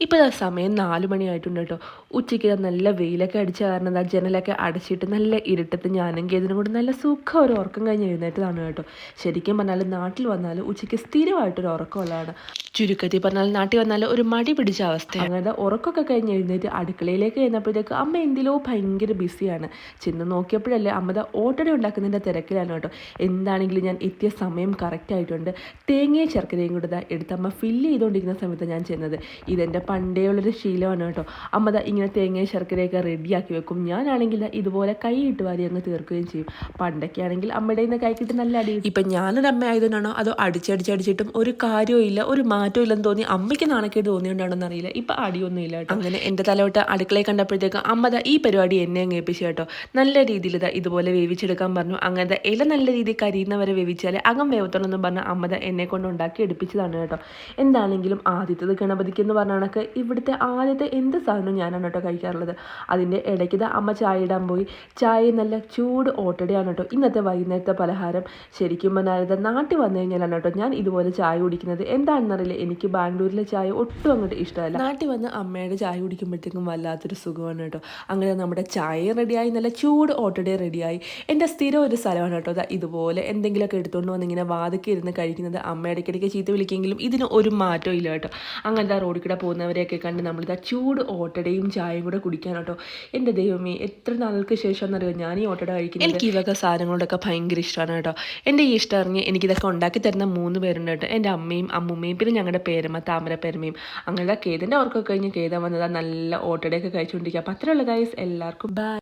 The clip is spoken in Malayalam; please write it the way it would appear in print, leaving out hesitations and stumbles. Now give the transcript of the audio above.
ഇപ്പോൾ സമയം 4 മണിയായിട്ടുണ്ട് കേട്ടോ. ഉച്ചയ്ക്ക് നല്ല വെയിലൊക്കെ അടിച്ച കാരണം ജനലൊക്കെ അടച്ചിട്ട് നല്ല ഇരുട്ടത്ത് ഞാനും ഗേതിനും കൂടി നല്ല സുഖം ഒരു ഉറക്കം കഴിഞ്ഞ് എഴുന്നേറ്റതാണ് കേട്ടോ. ശരിക്കും പറഞ്ഞാൽ നാട്ടിൽ വന്നാൽ ഉച്ചയ്ക്ക് സ്ഥിരമായിട്ടൊരു ഉറക്കമുള്ളതാണ്. ചുരുക്കത്തിൽ പറഞ്ഞാൽ നാട്ടിൽ വന്നാൽ ഒരു മടി പിടിച്ച അവസ്ഥയാണ്. അങ്ങനെ ഉറക്കമൊക്കെ കഴിഞ്ഞ് എഴുന്നേറ്റ് അടുക്കളയിലേക്ക് ചെന്നപ്പോഴത്തേക്ക് അമ്മ എന്തിലോ ഭയങ്കര ബിസിയാണ്. ചെന്ന് നോക്കിയപ്പോഴല്ലേ അമ്മ ഓട്ടട ഉണ്ടാക്കുന്നതിൻ്റെ തിരക്കിലാണ് കേട്ടോ. എന്താണെങ്കിലും ഞാൻ എത്തിയ സമയം കറക്റ്റായിട്ടുണ്ട്. തേങ്ങയും ശർക്കരയും കൂടെ എടുത്ത് അമ്മ ഫില്ല് ചെയ്തുകൊണ്ടിരിക്കുന്ന സമയത്ത് ഞാൻ ചെന്നത്. ഇതെൻ്റെ പണ്ടേ ഉള്ളൊരു ശീലമാണ് കേട്ടോ. അമ്മ ഇങ്ങനെ തേങ്ങയും ശർക്കരയൊക്കെ റെഡിയാക്കി വെക്കും. ഞാനാണെങ്കിൽ ഇതുപോലെ കൈയിട്ട് വാരി അങ്ങ് തീർക്കുകയും ചെയ്യും. പണ്ടൊക്കെ ആണെങ്കിൽ അമ്മയുടെ നിന്ന് കൈക്കിട്ട് നല്ല അടി. ഇപ്പം ഞാനൊരു അമ്മ ആയതുകൊണ്ടാണോ അതോ അടിച്ചടിച്ചടിച്ചിട്ടും ഒരു കാര്യവും ഇല്ല, ഒരു മാറ്റവും ഇല്ലെന്ന് തോന്നി അമ്മയ്ക്ക് നാണക്കേട് തോന്നിയോണ്ടാണെന്ന് അറിയില്ല. ഇപ്പം അടിയൊന്നും ഇല്ല കേട്ടോ. അങ്ങനെ എൻ്റെ തലവട്ട് അടുക്കളയിൽ കണ്ടപ്പോഴത്തേക്ക് അമ്മ ഈ പരിപാടി എന്നെ അങ്ങ് ഏൽപ്പിച്ചു കേട്ടോ. നല്ല രീതിയിൽ ഇതുപോലെ വേവിച്ചെടുക്കാൻ പറഞ്ഞു. അങ്ങനത്തെ ഇല നല്ല രീതിയിൽ കരിയുന്നവരെ വേവിച്ചാൽ അകം വേവത്തോണെന്ന് പറഞ്ഞാൽ അമ്മ എന്നെ കൊണ്ട് ഉണ്ടാക്കി എടുപ്പിച്ചതാണ് കേട്ടോ. എന്താണെങ്കിലും ആദ്യത്തേത് ഗണപതിക്ക് എന്ന് പറഞ്ഞ കണക്ക് ഇവിടുത്തെ ആദ്യത്തെ എന്ത് സാധനവും ഞാനാണ് കേട്ടോ കഴിക്കാറുള്ളത്. അതിൻ്റെ ഇടയ്ക്ക് അമ്മ ചായ ഇടാൻ പോയി. ചായ നല്ല ചൂട് ഓട്ടടയാണ് കേട്ടോ ഇന്നത്തെ വൈകുന്നേരത്തെ പലഹാരം. ശരിക്കും പറഞ്ഞാൽ നാട്ടിൽ വന്നു കഴിഞ്ഞാലാണ് കേട്ടോ ഞാൻ ഇതുപോലെ ചായ കുടിക്കുന്നത്. എന്താണെന്നറിയില്ല, എനിക്ക് ബാംഗ്ലൂരിലെ ചായ ഒട്ടും അങ്ങോട്ട് ഇഷ്ടമല്ല. നാട്ടിൽ വന്ന് അമ്മയുടെ ചായ കുടിക്കുമ്പോഴത്തേക്കും വല്ലാത്തൊരു സുഖമാണ് കേട്ടോ. അങ്ങനെ നമ്മുടെ ചായ റെഡിയായി, നല്ല ചൂട് ഓട്ടട റെഡിയായി. എൻ്റെ സ്ഥിരം ഒരു സ്ഥലമാണ് കേട്ടോ. ഇതുപോലെ എന്തെങ്കിലുമൊക്കെ എടുത്തുകൊണ്ട് വന്ന് ഇങ്ങനെ വാതിക്കെ ഇരുന്ന് കഴിക്കുന്നത്. അമ്മ ഇടയ്ക്കിടയ്ക്ക് ചീത്ത വിളിക്കെങ്കിലും ഇതിന് ഒരു മാറ്റവും ഇല്ല കേട്ടോ. അങ്ങനത്തെ റോഡിൽ കൂടെ പോകുന്നവരെയൊക്കെ കണ്ട് നമ്മളിതാ ചൂട് ഓട്ടടയും ചായയും കൂടെ കുടിക്കാൻ കേട്ടോ. എൻ്റെ ദൈവമേ, എത്ര നാൾക്ക് ശേഷം എന്നറിയോ ഞാൻ ഈ ഓട്ടട കഴിക്കുന്നത്. എനിക്ക് ഇതൊക്കെ സാധനങ്ങളോടൊക്കെ ഭയങ്കര ഇഷ്ടമാണ് കേട്ടോ. എൻ്റെ ഈ ഇഷ്ടം ഇറങ്ങി എനിക്കിതൊക്കെ ഉണ്ടാക്കി തരുന്ന 3 പേരുണ്ട് കേട്ടോ. എൻ്റെ അമ്മയും അമ്മുമ്മയും പിന്നെ ഞങ്ങളുടെ പേരമ്മ താമര പേരമ്മയും. അങ്ങനെ കേതിൻ്റെ ഓർക്കൊക്കെ കഴിഞ്ഞ് കേതാൻ വന്നതാ നല്ല ഓട്ടടയൊക്കെ കഴിച്ചുകൊണ്ടിരിക്കുക. അപ്പോൾ അത്രയുള്ള ഗൈസ്, എല്ലാവർക്കും ബൈ.